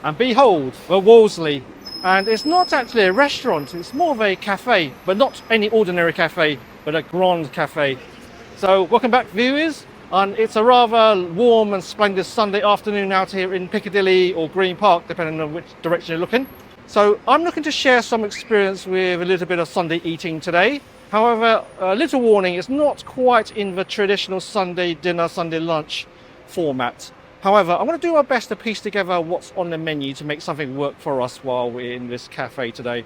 And behold, the Wolseley. And it's not actually a restaurant, it's more of a cafe, but not any ordinary cafe, but a grand cafe. So welcome back, viewers. And it's a rather warm and splendid Sunday afternoon out here in Piccadilly or Green Park, depending on which direction you're looking. So I'm looking to share some experience with a little bit of Sunday eating today. However, a little warning, it's not quite in the traditional Sunday dinner, Sunday lunch format. However, I'm going to do my best to piece together what's on the menu to make something work for us while we're in this cafe today.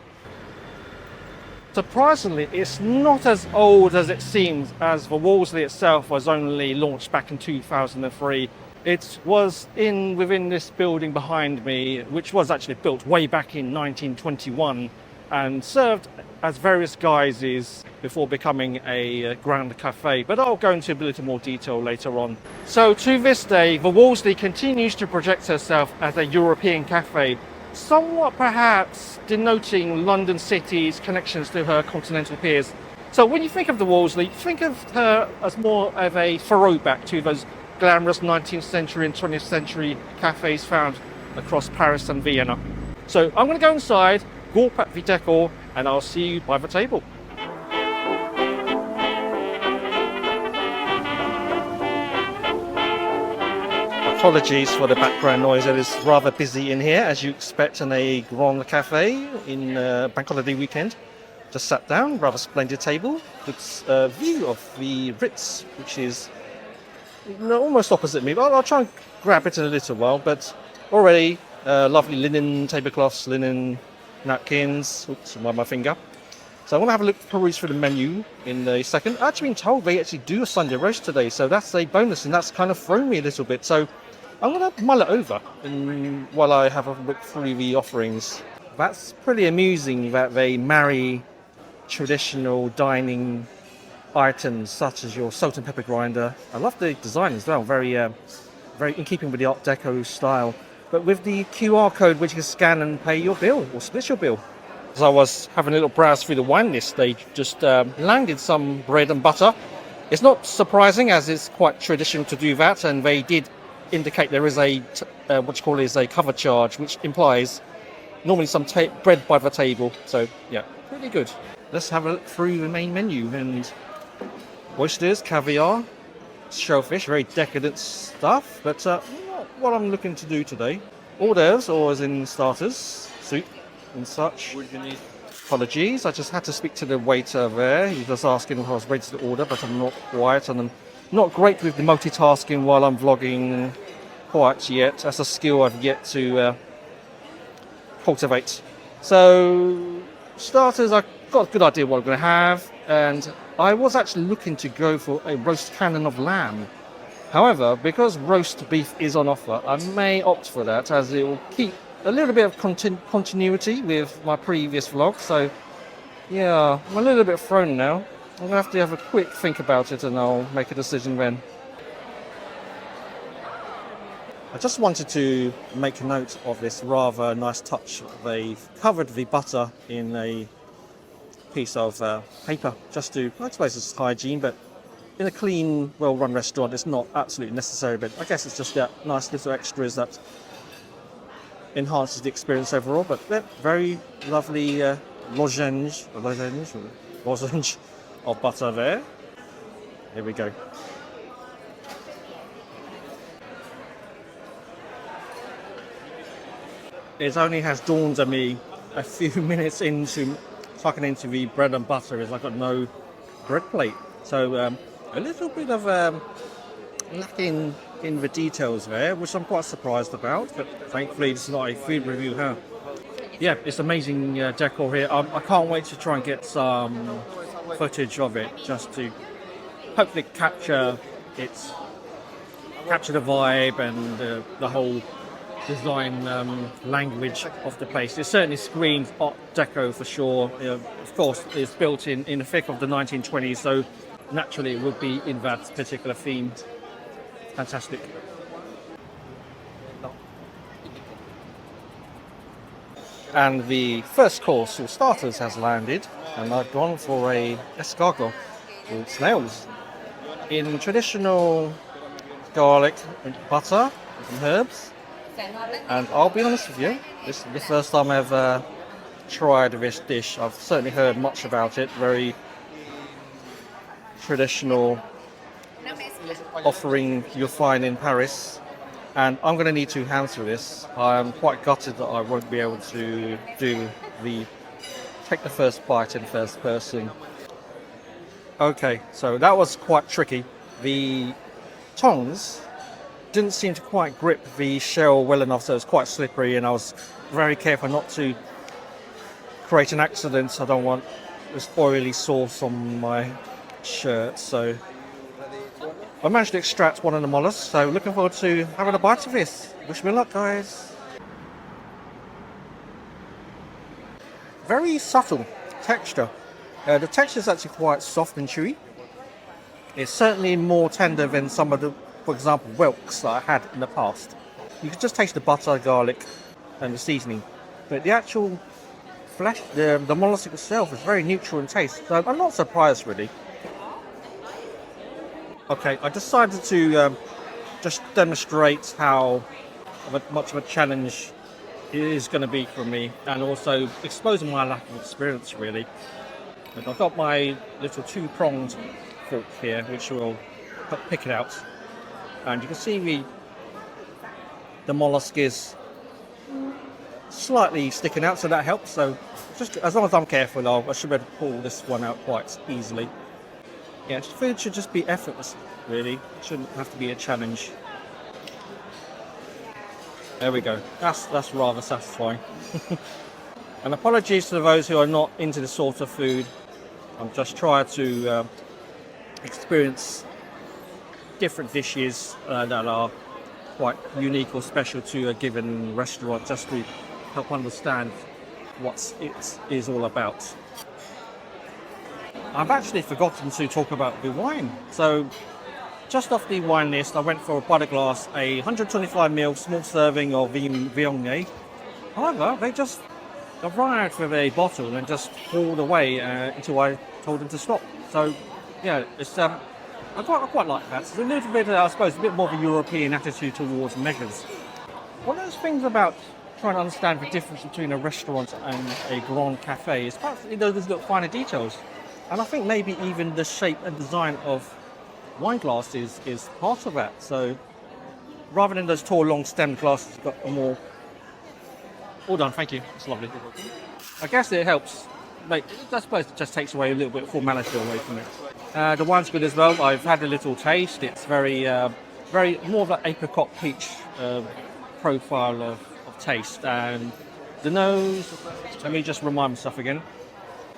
Surprisingly, it's not as old as it seems, as the Wolseley itself was only launched back in 2003. It was within this building behind me, which was actually built way back in 1921 and served as various guises before becoming a grand cafe, but I'll go into a little more detail later on. So to this day, the Wolseley continues to project herself as a European cafe, somewhat perhaps denoting London City's connections to her continental peers. So when you think of the Wolseley, think of her as more of a throwback to those glamorous 19th century and 20th century cafes found across Paris and Vienna. So I'm going to go inside, gawp at the decor, and I'll see you by the table. Apologies for the background noise. It is rather busy in here, as you expect in a grand cafe in Bank Holiday weekend. Just sat down, rather splendid table. Looks a view of the Ritz, which is almost opposite me. But I'll try and grab it in a little while. But already lovely linen tablecloths, linen napkins. Oops, my finger. So I'm going to have a look, peruse through the menu in a second. I've actually been told they actually do a Sunday roast today, so that's a bonus, and that's kind of thrown me a little bit. So I'm going to mull it over while I have a look through the offerings. That's pretty amusing that they marry traditional dining items such as your salt and pepper grinder. I love the design as well, very in keeping with the Art Deco style. But with the QR code which you can scan and pay your bill or split your bill. As I was having a little browse through the wine list, they just landed some bread and butter. It's not surprising, as it's quite traditional to do that, and they did indicate there is a what you call is a cover charge, which implies normally some bread by the table. So yeah, pretty good. Let's have a look through the main menu. And oysters, caviar, shellfish, very decadent stuff. But not what I'm looking to do today. Hors d'oeuvres, or as in starters, soup and such. What do you need? Apologies, I just had to speak to the waiter there. He was asking if I was ready to order, but I'm not quite, and I'm not great with the multitasking while I'm vlogging quite yet. That's a skill I've yet to cultivate. So starters, I've got a good idea what I'm going to have, and I was actually looking to go for a roast cannon of lamb. However, because roast beef is on offer, I may opt for that, as it will keep a little bit of continuity with my previous vlog. So yeah, I'm a little bit thrown now. I'm going to have a quick think about it, and I'll make a decision then. I just wanted to make a note of this rather nice touch. They've covered the butter in a piece of paper, just to, I suppose it's hygiene, but in a clean, well-run restaurant, it's not absolutely necessary, but I guess it's just that nice little extras that enhances the experience overall. But yeah, very lovely lozenge of butter there. Here we go. It only has dawned on me a few minutes into tucking into the bread and butter is I've got no bread plate. So a little bit of lacking in the details there, which I'm quite surprised about, but thankfully it's not a food review, huh? Yeah, it's amazing decor here. I can't wait to try and get some footage of it, just to hopefully capture the vibe and the whole design language of the place. It certainly screams Art Deco for sure. Of course, it's built in the thick of the 1920s, so naturally it would be in that particular theme. Fantastic. And the first course, or starters, has landed, and I've gone for a escargot with snails in traditional garlic and butter and herbs. And I'll be honest with you, this is the first time I've tried this dish. I've certainly heard much about it. Very traditional offering you'll find in Paris. And I'm going to need 2 hands for this. I'm quite gutted that I won't be able to take the first bite in first person. Okay, so that was quite tricky. The tongs didn't seem to quite grip the shell well enough, so it was quite slippery, and I was very careful not to create an accident. I don't want this oily sauce on my shirt, so I managed to extract one of the mollusks, so looking forward to having a bite of this. Wish me luck, guys. Very subtle texture. The texture is actually quite soft and chewy. It's certainly more tender than some of the, for example, whelks that I had in the past. You can just taste the butter, garlic, and the seasoning. But the actual flesh, the mollusk itself is very neutral in taste. So I'm not surprised, really. Okay, I decided to just demonstrate how much of a challenge it is going to be for me, and also exposing my lack of experience, really. And I've got my little 2-pronged fork here, which will pick it out. And you can see the mollusk is slightly sticking out, so that helps. So just as long as I'm careful, I should be able to pull this one out quite easily. Yeah, food should just be effortless, really. It shouldn't have to be a challenge. There we go. That's rather satisfying. And apologies to those who are not into this sort of food. I'm just trying to experience different dishes that are quite unique or special to a given restaurant, just to help understand what it is all about. I've actually forgotten to talk about the wine. So just off the wine list, I went for by the glass a 125ml small serving of Viognier. However, they just arrived with a bottle and just hauled away until I told them to stop. So yeah, it's I quite like that. It's a little bit, I suppose, a bit more of a European attitude towards measures. One of those things about trying to understand the difference between a restaurant and a grand cafe is perhaps those little finer details. And I think maybe even the shape and design of wine glasses is part of that. So rather than those tall, long stemmed glasses, you've got a more... All done, thank you. It's lovely. I guess it helps. Like, I suppose it just takes away a little bit of formality away from it. The wine's good as well. I've had a little taste. It's very more of an apricot peach profile of taste. And the nose, let me just remind myself again.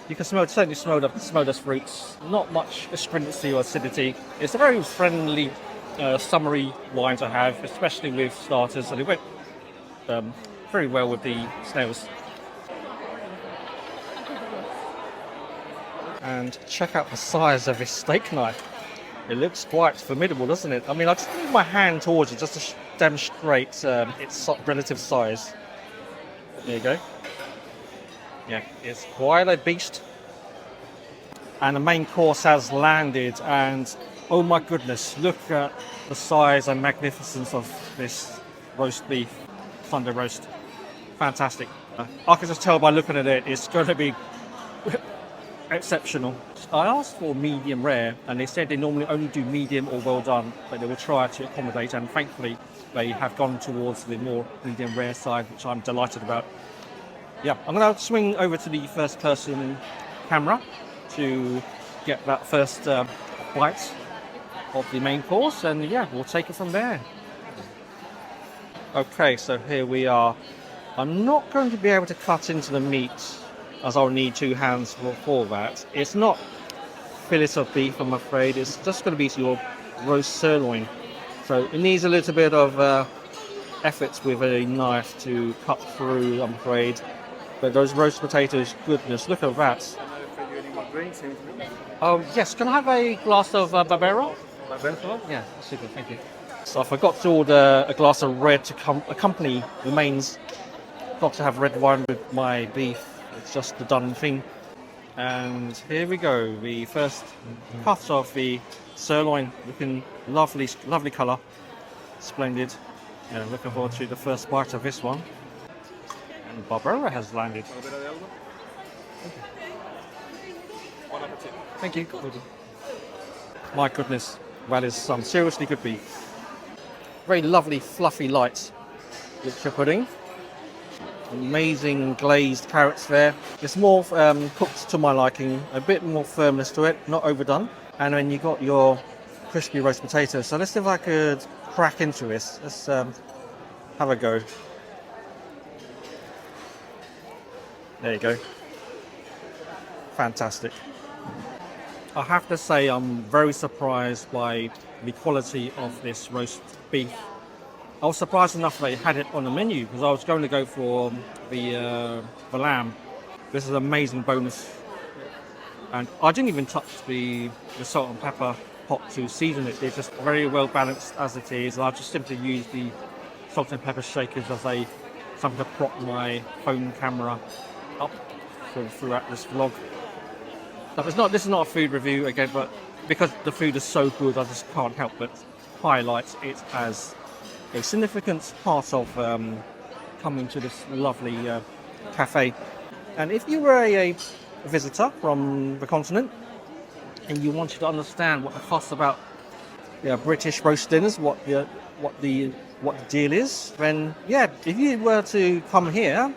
You can certainly smell those fruits. Not much astringency or acidity. It's a very friendly, summery wine to have, especially with starters. And it went very well with the snails. And check out the size of this steak knife. It looks quite formidable, doesn't it? I mean, I just move my hand towards it just to demonstrate its relative size. There you go. Yeah, it's quite a beast. And the main course has landed, and oh my goodness, look at the size and magnificence of this roast beef, Sunday roast. Fantastic. I can just tell by looking at it, it's going to be exceptional. I asked for medium rare, and they said they normally only do medium or well done, but they will try to accommodate, and thankfully they have gone towards the more medium rare side, which I'm delighted about. Yeah, I'm going to swing over to the first person camera to get that first bite of the main course, and yeah, we'll take it from there. Okay, so here we are. I'm not going to be able to cut into the meat, as I'll need 2 hands for that. It's not fillet of beef, I'm afraid. It's just going to be your roast sirloin. So it needs a little bit of effort with a knife to cut through, I'm afraid. But those roast potatoes, goodness, look at that. Oh yes, can I have a glass of Barbero? Barbero? Yeah, super, thank you. So I forgot to order a glass of red to accompany the mains. Got to have red wine with my beef. It's just the done thing. And here we go, the first cut of the sirloin, looking lovely, lovely colour, splendid. Yeah, looking forward to the first bite of this one. And Barbara has landed. Thank you. My goodness, that is some seriously good beef. Very lovely, fluffy, light Yorkshire pudding. Amazing glazed carrots there. It's more cooked to my liking, a bit more firmness to it, not overdone. And then you got your crispy roast potatoes. So let's see if I could crack into this. Let's have a go. There you go. Fantastic. I have to say I'm very surprised by the quality of this roast beef. I was surprised enough that they had it on the menu because I was going to go for the lamb. This is an amazing bonus. And I didn't even touch the salt and pepper pot to season it. It's just very well balanced as it is. I just simply use the salt and pepper shakers as something to prop my phone camera up throughout this vlog. This is not a food review again, but because the food is so good, I just can't help but highlight it as a significant part of coming to this lovely cafe. And if you were a visitor from the continent and you wanted to understand what the fuss about British roast dinners, what the deal is, then yeah, if you were to come here,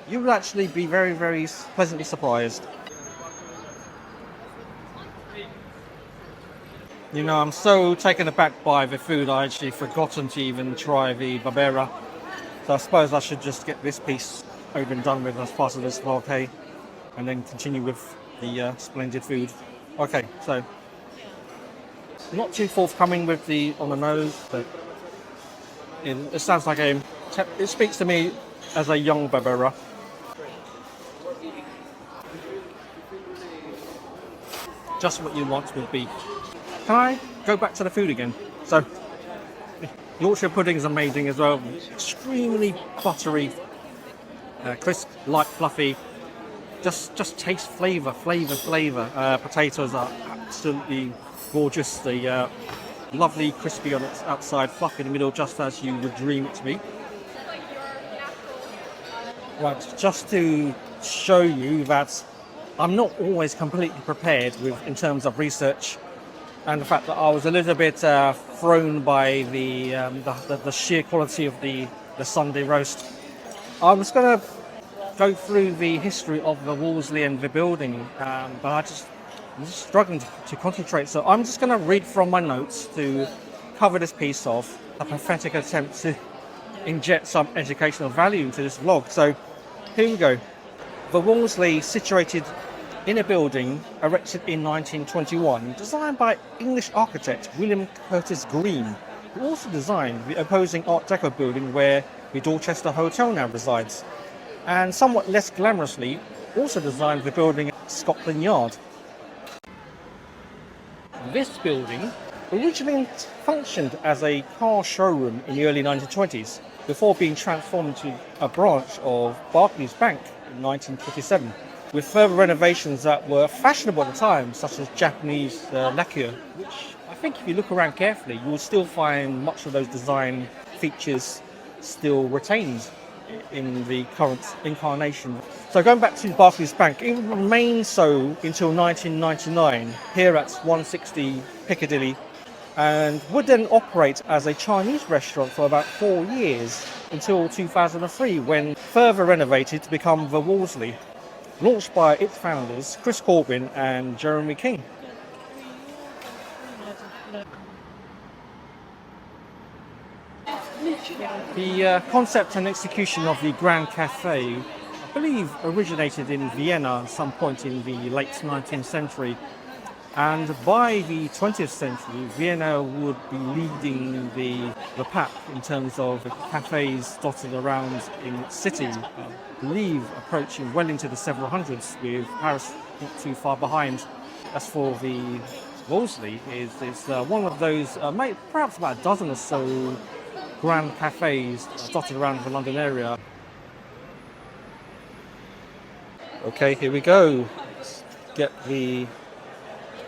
you would actually be very, very pleasantly surprised. You know, I'm so taken aback by the food, I actually forgotten to even try the Barbera. So I suppose I should just get this piece over and done with as part of this vlog, hey, and then continue with the splendid food. Okay, so not too forthcoming with the on the nose, but it sounds like it speaks to me as a young Barbera. Just what you want with beef. Can I go back to the food again? So, Yorkshire pudding is amazing as well. Extremely buttery, crisp, light, fluffy. Just taste flavour. Potatoes are absolutely gorgeous. The lovely crispy on its outside, fluffy in the middle, just as you would dream it to be. Right, just to show you that I'm not always completely prepared in terms of research. And the fact that I was a little bit thrown by the sheer quality of the Sunday roast. I was going to go through the history of the Wolseley and the building, but I'm just struggling to concentrate. So I'm just going to read from my notes to cover this piece off. A pathetic attempt to inject some educational value into this vlog. So here we go. The Wolseley, situated in a building erected in 1921, designed by English architect William Curtis Green, who also designed the opposing Art Deco building where the Dorchester Hotel now resides, and somewhat less glamorously, also designed the building at Scotland Yard. This building originally functioned as a car showroom in the early 1920s, before being transformed into a branch of Barclays Bank in 1957. With further renovations that were fashionable at the time, such as Japanese lacquer, which I think if you look around carefully, you will still find much of those design features still retained in the current incarnation. So going back to Barclays Bank, it remained so until 1999 here at 160 Piccadilly, and would then operate as a Chinese restaurant for about 4 years until 2003, when further renovated to become the Wolseley, launched by its founders Chris Corbin and Jeremy King. The concept and execution of the Grand Cafe, I believe, originated in Vienna at some point in the late 19th century, and by the 20th century Vienna would be leading the pack in terms of cafes dotted around in its city. I believe approaching well into the several hundreds, with Paris not too far behind. As for the Wolseley, it's one of those, perhaps about a dozen or so grand cafes dotted around the London area. Okay, here we go. Let's get the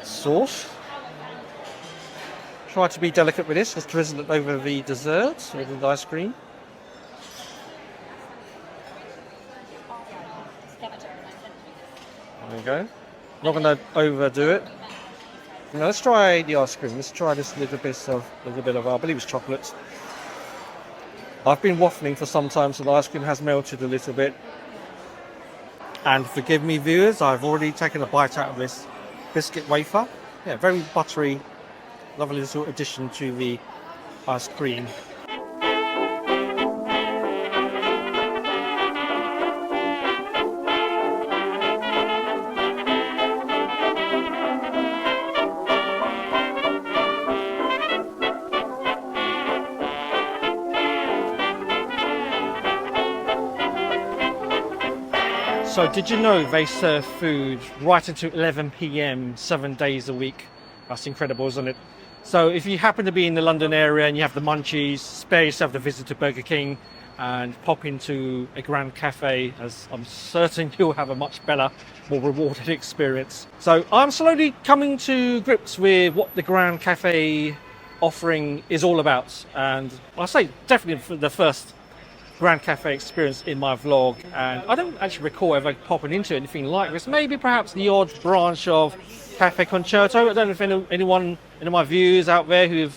sauce. Try to be delicate with this. Just drizzle it over the dessert with the ice cream. There we go. Not going to overdo it. Now let's try the ice cream. Let's try this little bit of I believe it's chocolate. I've been waffling for some time, so the ice cream has melted a little bit. And forgive me, viewers, I've already taken a bite out of this biscuit wafer. Yeah, very buttery, lovely little addition to the ice cream. So did you know they serve food right until 11 p.m. 7 days a week? That's incredible, isn't it? So if you happen to be in the London area and you have the munchies, spare yourself the visit to Burger King and pop into a Grand Cafe, as I'm certain you'll have a much better, more rewarding experience. So I'm slowly coming to grips with what the Grand Cafe offering is all about. And I say definitely for the first Grand Cafe experience in my vlog, and I don't actually recall ever popping into anything like this. Maybe perhaps the odd branch of Cafe Concerto. I don't know if any of my viewers out there who've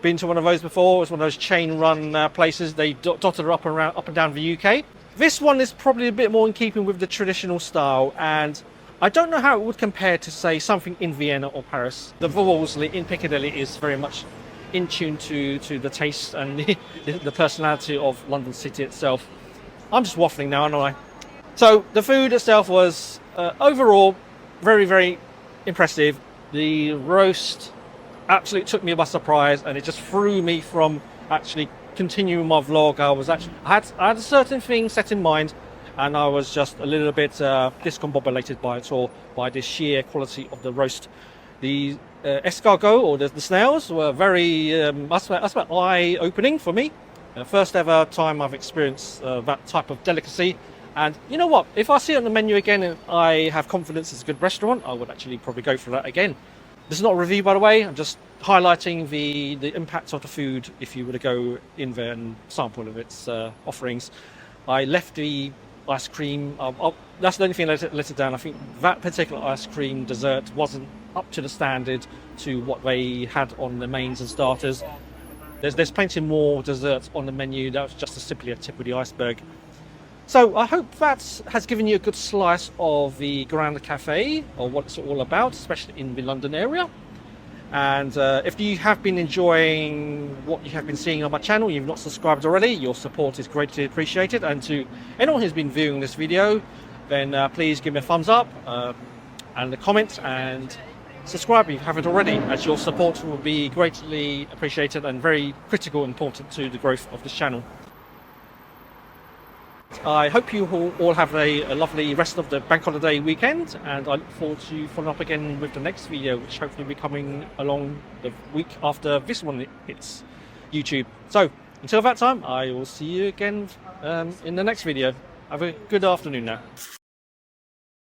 been to one of those before. It's one of those chain-run places. They dotted up and down the UK. This one is probably a bit more in keeping with the traditional style, and I don't know how it would compare to, say, something in Vienna or Paris. The Wolseley in Piccadilly is very much in tune to the taste and the personality of London City itself. I'm just waffling now, aren't I? So the food itself was overall very, very impressive. The roast absolutely took me by surprise, and it just threw me from actually continuing my vlog. I had a certain thing set in mind, and I was just a little bit discombobulated by it all, by the sheer quality of the roast. The escargot, or the snails, were very that's eye-opening for me. First ever time I've experienced that type of delicacy. And you know what, if I see it on the menu again and I have confidence it's a good restaurant, I would actually probably go for that again. This is not a review, by the way. I'm just highlighting the impact of the food if you were to go in there and sample of its offerings. I left the ice cream, that's the only thing that let it down. I think that particular ice cream dessert wasn't up to the standard to what they had on the mains and starters. There's plenty more desserts on the menu. That was just simply a tip of the iceberg. So I hope that has given you a good slice of the Grand Cafe, or what it's all about, especially in the London area. And if you have been enjoying what you have been seeing on my channel, you've not subscribed already, your support is greatly appreciated. And to anyone who's been viewing this video, then please give me a thumbs up and a comment, and subscribe if you haven't already, as your support will be greatly appreciated and very critical and important to the growth of this channel. I hope you all have a lovely rest of the bank holiday weekend, and I look forward to following up again with the next video, which hopefully will be coming along the week after this one hits YouTube. So until that time, I will see you again in the next video. Have a good afternoon now.